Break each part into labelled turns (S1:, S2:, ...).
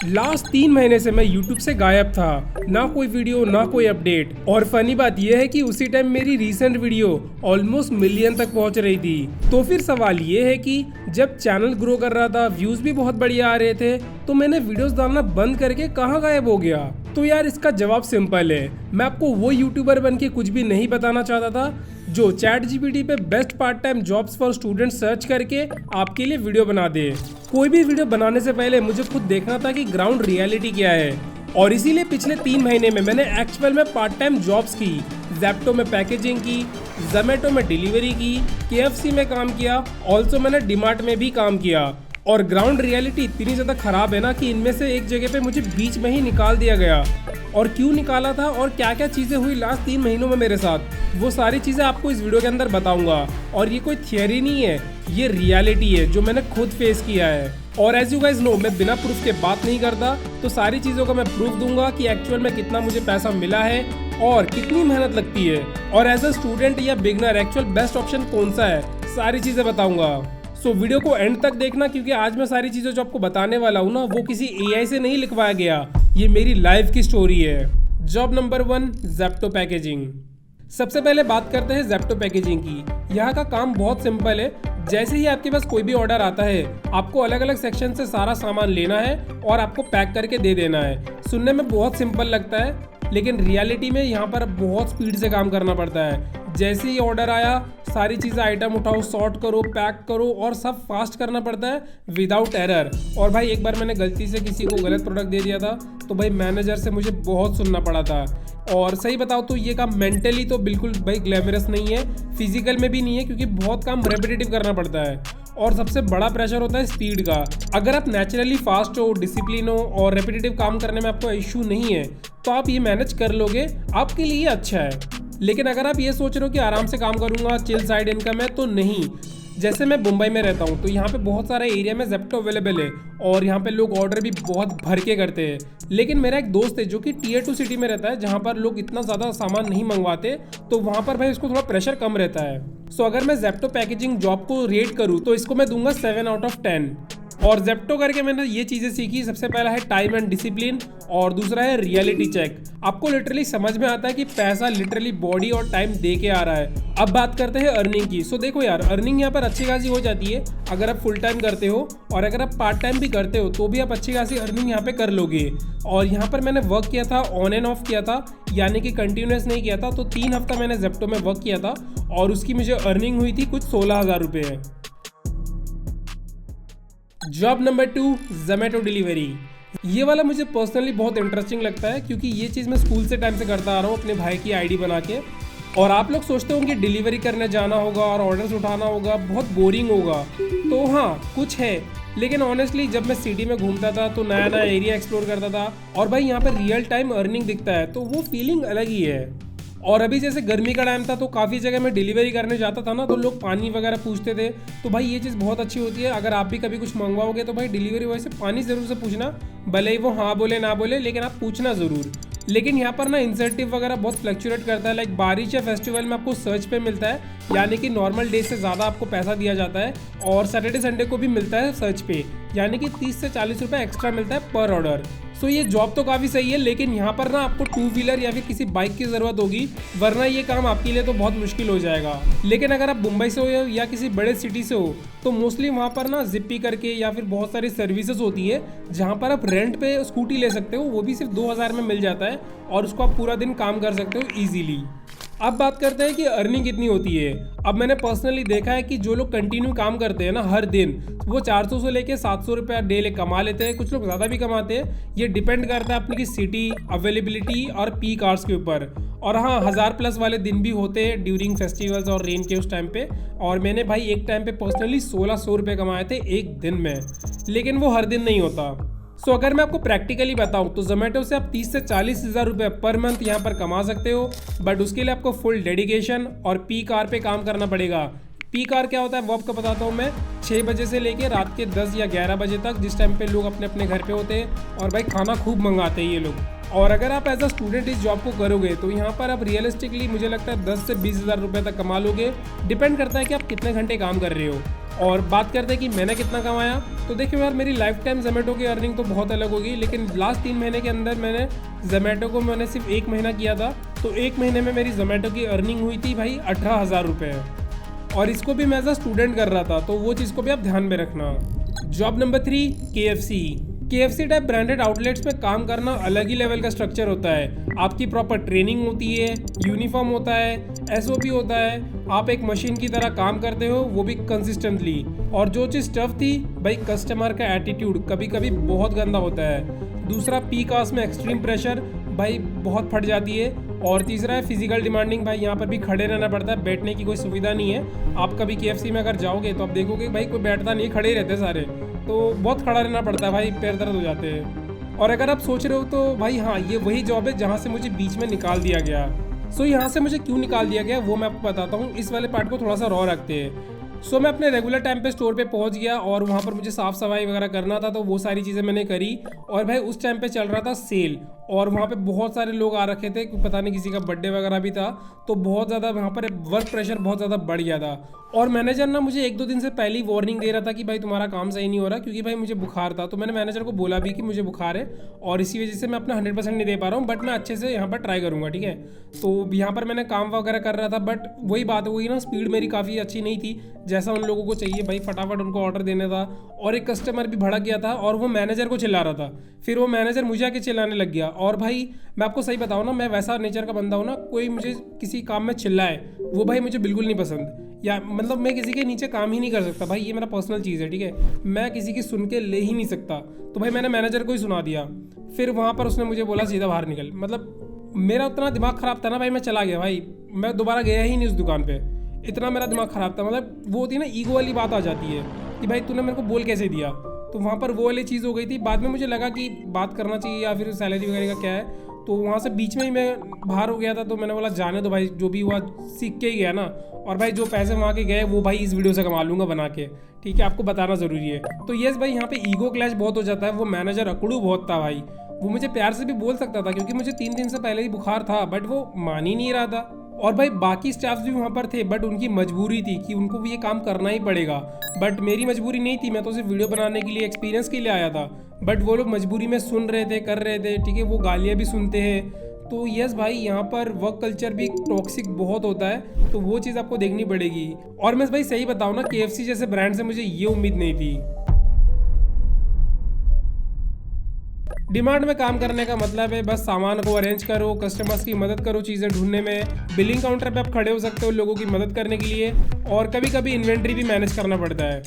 S1: Last 3 महीने से मैं YouTube से गायब था, ना कोई वीडियो ना कोई अपडेट। और फनी बात यह है कि उसी टाइम मेरी रीसेंट वीडियो ऑलमोस्ट मिलियन तक पहुंच रही थी। तो फिर सवाल ये है कि जब चैनल ग्रो कर रहा था, व्यूज भी बहुत बढ़िया आ रहे थे, तो मैंने वीडियोस डालना बंद करके कहाँ गायब हो गया। तो यार इसका जवाब सिंपल है। मैं आपको वो यूट्यूबर बन के कुछ भी नहीं बताना चाहता था जो ChatGPT पे best part time jobs for student search करके आपके लिए वीडियो बना दे। कोई भी वीडियो बनाने से पहले मुझे खुद देखना था कि ग्राउंड रियलिटी क्या है, और इसीलिए पिछले 3 महीने में मैंने एक्चुअल में पार्ट टाइम जॉब्स की। ज़ेप्टो में पैकेजिंग की, जोमेटो में डिलीवरी की, KFC में काम किया, ऑल्सो मैंने डीमार्ट में भी काम किया। और ग्राउंड रियलिटी इतनी ज़्यादा ख़राब है ना कि इनमें से एक जगह पे मुझे बीच में ही निकाल दिया गया। और क्यों निकाला था और क्या क्या चीज़ें हुई लास्ट 3 महीनों में मेरे साथ, वो सारी चीज़ें आपको इस वीडियो के अंदर बताऊंगा। और ये कोई थियरी नहीं है, ये रियलिटी है जो मैंने खुद फेस किया है। और एज यू गाइज नो, मैं बिना प्रूफ के बात नहीं करता, तो सारी चीज़ों का मैं प्रूफ दूंगा कि एक्चुअल में कितना मुझे पैसा मिला है और कितनी मेहनत लगती है, और एज अ स्टूडेंट या बिगनर एक्चुअल बेस्ट ऑप्शन कौन सा है, सारी चीज़ें बताऊंगा। सो वीडियो को एंड तक देखना, क्योंकि आज मैं सारी चीज़ें जो आपको बताने वाला हूँ ना, वो किसी AI से नहीं लिखवाया गया, ये मेरी लाइफ की स्टोरी है। Job number 1, Zepto packaging. सबसे पहले बात करते हैं ज़ेप्टो पैकेजिंग की। यहाँ का काम बहुत सिंपल है। जैसे ही आपके पास कोई भी ऑर्डर आता है, आपको अलग अलग सेक्शन से सारा सामान लेना है और आपको पैक करके दे देना है। सुनने में बहुत सिंपल लगता है, लेकिन रियलिटी में यहाँ पर बहुत स्पीड से काम करना पड़ता है। जैसे ही ऑर्डर आया, सारी चीज़ें आइटम उठाओ, सॉर्ट करो, पैक करो, और सब फास्ट करना पड़ता है विदाउट एरर। और भाई एक बार मैंने गलती से किसी को गलत प्रोडक्ट दे दिया था, तो भाई मैनेजर से मुझे बहुत सुनना पड़ा था। और सही बताओ तो ये काम मेंटली तो बिल्कुल भाई ग्लैमरस नहीं है, फिजिकल में भी नहीं है, क्योंकि बहुत काम रेपिटेटिव करना पड़ता है। और सबसे बड़ा प्रेशर होता है स्पीड का। अगर आप नेचुरली फास्ट हो, डिसिप्लिन हो और रेपिटेटिव काम करने में आपको इश्यू नहीं है, तो आप ये मैनेज कर लोगे, आपके लिए अच्छा है। लेकिन अगर आप ये सोच रहे हो कि आराम से काम करूंगा, चिल साइड इनकम है, तो नहीं। जैसे मैं मुंबई में रहता हूँ, तो यहाँ पे बहुत सारे एरिया में ज़ेप्टो अवेलेबल है, और यहाँ पे लोग ऑर्डर भी बहुत भर के करते हैं। लेकिन मेरा एक दोस्त है जो कि Tier 2 सिटी में रहता है, जहाँ पर लोग इतना ज़्यादा सामान नहीं मंगवाते, तो वहाँ पर भाई उसको थोड़ा प्रेशर कम रहता है। सो अगर मैं ज़ेप्टो पैकेजिंग जॉब को रेट करूँ, तो इसको मैं दूंगा 7 आउट ऑफ 10। और ज़ेप्टो करके मैंने ये चीज़ें सीखी। सबसे पहला है टाइम एंड डिसिप्लिन, और दूसरा है रियलिटी चेक। आपको लिटरली समझ में आता है कि पैसा लिटरली बॉडी और टाइम दे के आ रहा है। अब बात करते हैं अर्निंग की। सो देखो यार, अर्निंग यहाँ पर अच्छी खासी हो जाती है अगर आप फुल टाइम करते हो, और अगर आप पार्ट टाइम भी करते हो तो भी आप अच्छी खासी अर्निंग यहाँ पे कर लोगे। और यहाँ पर मैंने वर्क किया था, ऑन एंड ऑफ किया था, यानी कि कंटिन्यूस नहीं किया था। तो 3 हफ्ता मैंने ज़ेप्टो में वर्क किया था, और उसकी मुझे अर्निंग हुई थी कुछ 16,000 रुपये। Job number 2, Zomato delivery. ये वाला मुझे पर्सनली बहुत इंटरेस्टिंग लगता है, क्योंकि ये चीज़ मैं स्कूल से टाइम से करता आ रहा हूँ अपने भाई की ID बना के। और आप लोग सोचते होंगे डिलीवरी करने जाना होगा और ऑर्डर्स उठाना होगा, बहुत बोरिंग होगा। तो हाँ, कुछ है, लेकिन ऑनेस्टली जब मैं सिटी में घूमता था तो नया नया एरिया एक्सप्लोर करता था, और भाई यहाँ पर रियल टाइम अर्निंग दिखता है, तो वो फीलिंग अलग ही है। और अभी जैसे गर्मी का टाइम था, तो काफ़ी जगह मैं डिलीवरी करने जाता था ना, तो लोग पानी वगैरह पूछते थे। तो भाई ये चीज़ बहुत अच्छी होती है। अगर आप भी कभी कुछ मंगवाओगे तो भाई डिलीवरी बॉय से पानी ज़रूर से पूछना, भले ही वो हाँ बोले ना बोले, लेकिन आप पूछना ज़रूर। लेकिन यहाँ पर ना इंसेंटिव वगैरह बहुत फ्लक्चुएट करता है। लाइक बारिश या फेस्टिवल में आपको सर्च पे मिलता है, यानी कि नॉर्मल डे से ज़्यादा आपको पैसा दिया जाता है। और सैटरडे संडे को भी मिलता है सर्च पे, यानी कि 30 से 40 रुपये एक्स्ट्रा मिलता है पर ऑर्डर। सो ये जॉब तो काफ़ी सही है, लेकिन यहाँ पर ना आपको 2 व्हीलर या फिर किसी बाइक की ज़रूरत होगी, वरना ये काम आपके लिए तो बहुत मुश्किल हो जाएगा। लेकिन अगर आप मुंबई से हो या किसी बड़े सिटी से हो, तो मोस्टली वहाँ पर ना जिप्पी करके या फिर बहुत सारी सर्विसेज होती है, जहाँ पर आप रेंट पे स्कूटी ले सकते हो, वो भी सिर्फ 2,000 में मिल जाता है, और उसको आप पूरा दिन काम कर सकते हो ईजीली। अब बात करते हैं कि अर्निंग कितनी होती है। अब मैंने पर्सनली देखा है कि जो लोग कंटिन्यू काम करते हैं ना हर दिन, वो 400 से लेके 700 रुपया डेली कमा लेते हैं। कुछ लोग ज़्यादा भी कमाते हैं, ये डिपेंड करता है अपनी की सिटी, अवेलेबिलिटी और पीक आवर्स के ऊपर। और हाँ, 1000+ वाले दिन भी होते हैं ड्यूरिंग फेस्टिवल्स और रेन के उस टाइम पे। और मैंने भाई एक टाइम पे पर्सनली 1600 रुपये कमाए थे एक दिन में, लेकिन वो हर दिन नहीं होता। सो अगर मैं आपको प्रैक्टिकली बताऊं, तो जोमेटो से आप 30 से 40 हज़ार रुपये पर मंथ यहाँ पर कमा सकते हो, बट उसके लिए आपको फुल डेडिकेशन और पीक आवर पे काम करना पड़ेगा। पीक आवर क्या होता है वो आपको बताता हूँ मैं। 6 बजे से लेके रात के 10 या 11 बजे तक, जिस टाइम पे लोग अपने अपने घर पे होते हैं, और भाई खाना खूब मंगाते हैं ये लोग। और अगर आप एज अ स्टूडेंट इस जॉब को करोगे, तो यहाँ पर आप रियलिस्टिकली मुझे लगता है 10 से 20 हज़ार रुपये तक कमा लोगे। डिपेंड करता है कि आप कितने घंटे काम कर रहे हो। और बात करते हैं कि मैंने कितना कमाया, तो देखिए यार मेरी लाइफ टाइम जोमेटो की अर्निंग तो बहुत अलग होगी, लेकिन लास्ट 3 महीने के अंदर मैंने जोमेटो को मैंने सिर्फ 1 महीना किया था, तो 1 महीने में मेरी जोमेटो की अर्निंग हुई थी भाई 18,000 रुपये। और इसको भी मैं एज अ स्टूडेंट कर रहा था, तो वो चीज़ को भी आप ध्यान में रखना। Job number 3, KFC type branded outlets में काम करना अलग ही लेवल का स्ट्रक्चर होता है। आपकी प्रॉपर ट्रेनिंग होती है, यूनिफॉर्म होता है, SOP होता है, आप एक मशीन की तरह काम करते हो, वो भी कंसिस्टेंटली। और जो चीज़ टफ थी भाई, कस्टमर का एटीट्यूड कभी कभी बहुत गंदा होता है। दूसरा, पीक आवर्स में एक्सट्रीम प्रेशर भाई बहुत फट जाती है। और तीसरा है फिजिकल डिमांडिंग, भाई यहाँ पर भी खड़े रहना पड़ता है, बैठने की कोई सुविधा नहीं है। आप कभी KFC में अगर जाओगे तो आप देखोगे भाई कोई बैठता नहीं, खड़े ही रहते सारे, तो बहुत खड़ा रहना पड़ता है भाई, पैर दर्द हो जाते हैं। और अगर आप सोच रहे हो तो भाई हाँ, ये वही जॉब है जहाँ से मुझे बीच में निकाल दिया गया। सो यहाँ से मुझे क्यों निकाल दिया गया वो मैं आपको बताता हूँ। इस वाले पार्ट को थोड़ा सा रॉ रखते हैं। सो मैं अपने रेगुलर टाइम पे स्टोर पे पहुंच गया और वहाँ पर मुझे साफ़ सफाई वगैरह करना था, तो वो सारी चीज़ें मैंने करी। और भाई उस टाइम पे चल रहा था सेल, और वहाँ पे बहुत सारे लोग आ रखे थे, पता नहीं किसी का बर्थडे वगैरह भी था, तो बहुत ज़्यादा वहाँ पर वर्क प्रेशर बहुत ज़्यादा बढ़ गया था। और मैनेजर ना मुझे 1-2 दिन से पहले ही वार्निंग दे रहा था कि भाई तुम्हारा काम सही नहीं हो रहा, क्योंकि भाई मुझे बुखार था। तो मैंने मैनेजर को बोला भी कि मुझे बुखार है और इसी वजह से मैं अपना 100% नहीं दे पा रहा हूँ, बट मैं अच्छे से यहाँ पर ट्राई करूँगा, ठीक है। तो यहाँ पर मैंने काम वगैरह कर रहा था, बट वही बात हुई ना, स्पीड मेरी काफ़ी अच्छी नहीं थी जैसा उन लोगों को चाहिए भाई, फटाफट उनको ऑर्डर देना था। और एक कस्टमर भी भड़क गया था और वो मैनेजर को चिल्ला रहा था, फिर वो मैनेजर मुझे आके चिल्लाने लग गया। और भाई मैं आपको सही बताऊँ ना, मैं वैसा नेचर का बंदा हूँ ना, कोई मुझे किसी काम में चिल्लाए वो भाई मुझे बिल्कुल नहीं पसंद, या मतलब मैं किसी के नीचे काम ही नहीं कर सकता भाई, ये मेरा पर्सनल चीज़ है, ठीक है। मैं किसी की सुन के ले ही नहीं सकता। तो भाई मैंने मैनेजर को ही सुना दिया। फिर वहाँ पर उसने मुझे बोला सीधा बाहर निकल। मतलब मेरा उतना दिमाग ख़राब था ना भाई, मैं चला गया भाई, मैं दोबारा गया ही नहीं उस दुकान पे। इतना मेरा दिमाग ख़राब था। मतलब वो होती है ना, ईगो वाली बात आ जाती है कि भाई तूने मेरे को बोल कैसे दिया। तो वहाँ पर वो वाली चीज़ हो गई थी। बाद में मुझे लगा कि बात करना चाहिए या फिर सैलरी वगैरह का क्या है, तो वहाँ से बीच में ही मैं बाहर हो गया था। तो मैंने बोला जाने दो भाई, जो भी हुआ सीख के ही गया ना। और भाई जो पैसे वहाँ के गए वो भाई इस वीडियो से कमा लूँगा बना के, ठीक है, आपको बताना ज़रूरी है। तो यस भाई, यहाँ पे ईगो क्लैश बहुत हो जाता है। वो मैनेजर अकड़ू बहुत था भाई, वो मुझे प्यार से भी बोल सकता था क्योंकि मुझे 3 दिन से पहले ही बुखार था, बट वो मान ही नहीं रहा था। और भाई बाकी स्टाफ्स भी वहाँ पर थे, बट उनकी मजबूरी थी कि उनको भी ये काम करना ही पड़ेगा। बट मेरी मजबूरी नहीं थी, मैं तो सिर्फ वीडियो बनाने के लिए, एक्सपीरियंस के लिए आया था। बट वो लोग मजबूरी में सुन रहे थे, कर रहे थे, ठीक है, वो गालियाँ भी सुनते हैं। तो यस भाई, यहाँ पर वर्क कल्चर भी टॉक्सिक बहुत होता है, तो वो चीज़ आपको देखनी पड़ेगी। और मैं भाई सही बताऊँ ना, KFC जैसे ब्रांड से मुझे ये उम्मीद नहीं थी। डिमांड में काम करने का मतलब है बस सामान को अरेंज करो, कस्टमर्स की मदद करो चीज़ें ढूंढने में, बिलिंग काउंटर पे आप खड़े हो सकते हो लोगों की मदद करने के लिए, और कभी कभी इन्वेंट्री भी मैनेज करना पड़ता है।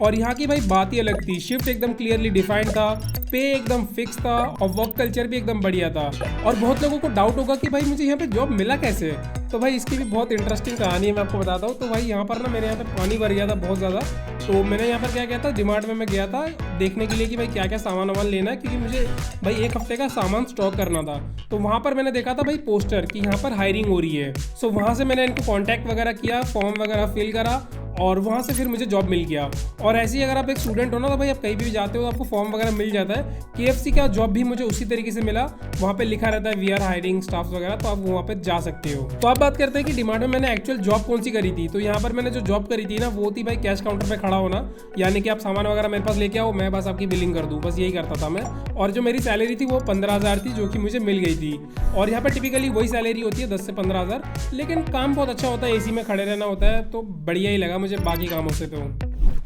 S1: और यहाँ की भाई बात ही अलग थी, शिफ्ट एकदम क्लियरली डिफाइंड था, पे एकदम फिक्स था, और वर्क कल्चर भी एकदम बढ़िया था। और बहुत लोगों को डाउट होगा कि भाई मुझे यहाँ पे जॉब मिला कैसे, तो भाई इसकी भी बहुत इंटरेस्टिंग कहानी है, मैं आपको बताता हूँ। तो भाई यहाँ पर ना मेरे यहाँ पे पानी भर गया था बहुत ज़्यादा, तो मैंने यहाँ पर क्या किया था, डिमार्ट में मैं गया था देखने के लिए कि भाई क्या क्या सामान वामान लेना है, क्योंकि मुझे भाई 1 हफ्ते का सामान स्टॉक करना था। तो वहाँ पर मैंने देखा था भाई पोस्टर कि यहाँ पर हायरिंग हो रही है। सो वहाँ से मैंने इनको कॉन्टैक्ट वगैरह किया, फॉर्म वगैरह फिल करा, और वहाँ से फिर मुझे जॉब मिल गया। और ऐसे ही अगर आप एक स्टूडेंट हो ना, तो भाई आप कहीं भी जाते हो तो आपको फॉर्म वगैरह मिल जाता है। KFC का जॉब भी मुझे उसी तरीके से मिला, वहाँ पे लिखा रहता है वी आर हायरिंग स्टाफ वगैरह, तो आप वहाँ पे जा सकते हो। तो आप बात करते हैं कि डिमांड में मैंने एक्चुअल जॉब कौन सी करी थी। तो यहाँ पर मैंने जो जॉब करी थी ना, वो थी भाई कैश काउंटर पे खड़ा होना, यानी कि आप सामान वगैरह मेरे पास लेके आओ, मैं बस आपकी बिलिंग कर दूँ, बस यही करता था मैं। और जो मेरी सैलरी थी वो 15,000 थी, जो कि मुझे मिल गई थी। और यहाँ पर टिपिकली वही सैलरी होती है 10 से 15,000, लेकिन काम बहुत अच्छा होता है, AC में खड़े रहना होता है, तो बढ़िया ही लगा मुझे बाकी कामों से। तो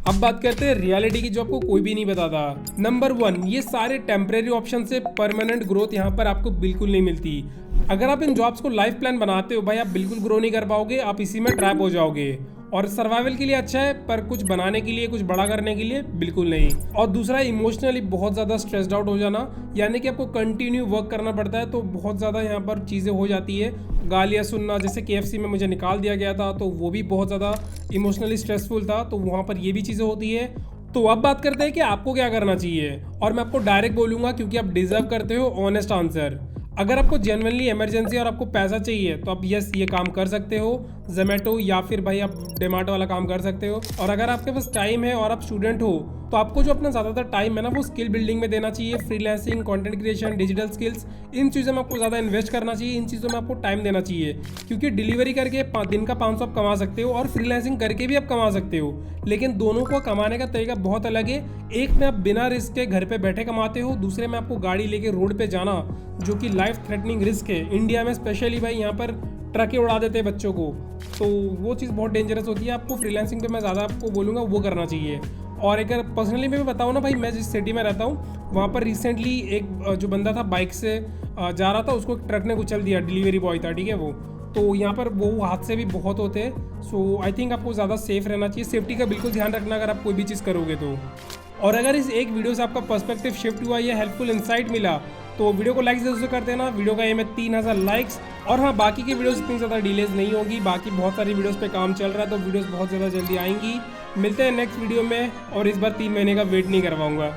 S1: अब बात करते हैं रियलिटी की, जॉब को कोई भी नहीं बताता। नंबर 1, ये सारे टेम्परेरी ऑप्शन से परमानेंट ग्रोथ यहाँ पर आपको बिल्कुल नहीं मिलती। अगर आप इन जॉब्स को लाइफ प्लान बनाते हो भाई, आप बिल्कुल ग्रो नहीं कर पाओगे, आप इसी में ट्रैप हो जाओगे। और सर्वाइवल के लिए अच्छा है, पर कुछ बनाने के लिए, कुछ बड़ा करने के लिए बिल्कुल नहीं। और दूसरा, इमोशनली बहुत ज़्यादा स्ट्रेस्ड आउट हो जाना, यानी कि आपको कंटिन्यू वर्क करना पड़ता है, तो बहुत ज़्यादा यहाँ पर चीज़ें हो जाती है। गालियाँ सुनना, जैसे KFC में मुझे निकाल दिया गया था, तो वो भी बहुत ज़्यादा इमोशनली स्ट्रेसफुल था, तो वहाँ पर ये भी चीज़ें होती है। तो अब बात करते हैं कि आपको क्या करना चाहिए, और मैं आपको डायरेक्ट बोलूँगा क्योंकि आप डिजर्व करते हो ऑनेस्ट आंसर। अगर आपको जेन्युइनली इमरजेंसी और आपको पैसा चाहिए, तो आप यस ये काम कर सकते हो, जोमेटो, या फिर भाई आप डेमाटो वाला काम कर सकते हो। और अगर आपके पास टाइम है और आप स्टूडेंट हो तो आपको जो अपना ज़्यादातर टाइम है ना वो स्किल बिल्डिंग में देना चाहिए, freelancing, content creation, digital skills, इन चीज़ों में आपको ज़्यादा इन्वेस्ट करना चाहिए, इन चीज़ों में आपको टाइम देना चाहिए। क्योंकि डिलीवरी करके दिन का 500 आप कमा सकते हो और फ्रीलांसिंग करके भी आप कमा सकते हो, लेकिन दोनों को कमाने का तरीका बहुत अलग है। एक में आप बिना रिस्क के घर पे बैठे कमाते हो, दूसरे में आपको गाड़ी लेके रोड पे जाना जो कि लाइफ थ्रेटनिंग रिस्क है। इंडिया में स्पेशली भाई यहाँ पर ट्रकें उड़ा देते हैं बच्चों को, तो वो चीज़ बहुत डेंजरस होती है। आपको फ्रीलांसिंग पे मैं ज़्यादा आपको बोलूँगा वो करना चाहिए। और अगर पर्सनली मैं बताऊँ ना भाई, मैं जिस सिटी में रहता हूँ वहाँ पर रिसेंटली एक जो बंदा था बाइक से जा रहा था, उसको एक ट्रक ने कुचल दिया, डिलीवरी बॉय था, ठीक है वो। तो यहाँ पर वो हादसे भी बहुत होते हैं। सो आई थिंक आपको ज़्यादा सेफ रहना चाहिए, सेफ्टी का बिल्कुल ध्यान रखना अगर आप कोई भी चीज़ करोगे तो। और अगर इस एक वीडियो से आपका पर्सपेक्टिव शिफ्ट हुआ या हेल्पफुल इंसाइट मिला तो वीडियो को लाइक जरूर कर देना। वीडियो का एम है 3000 लाइक्स। और हाँ, बाकी की वीडियोस इतनी ज़्यादा डिलेज नहीं होगी, बाकी बहुत सारी वीडियोस पे काम चल रहा है, तो वीडियोस बहुत ज़्यादा जल्दी आएंगी। मिलते हैं नेक्स्ट वीडियो में, और इस बार 3 महीने का वेट नहीं करवाऊंगा।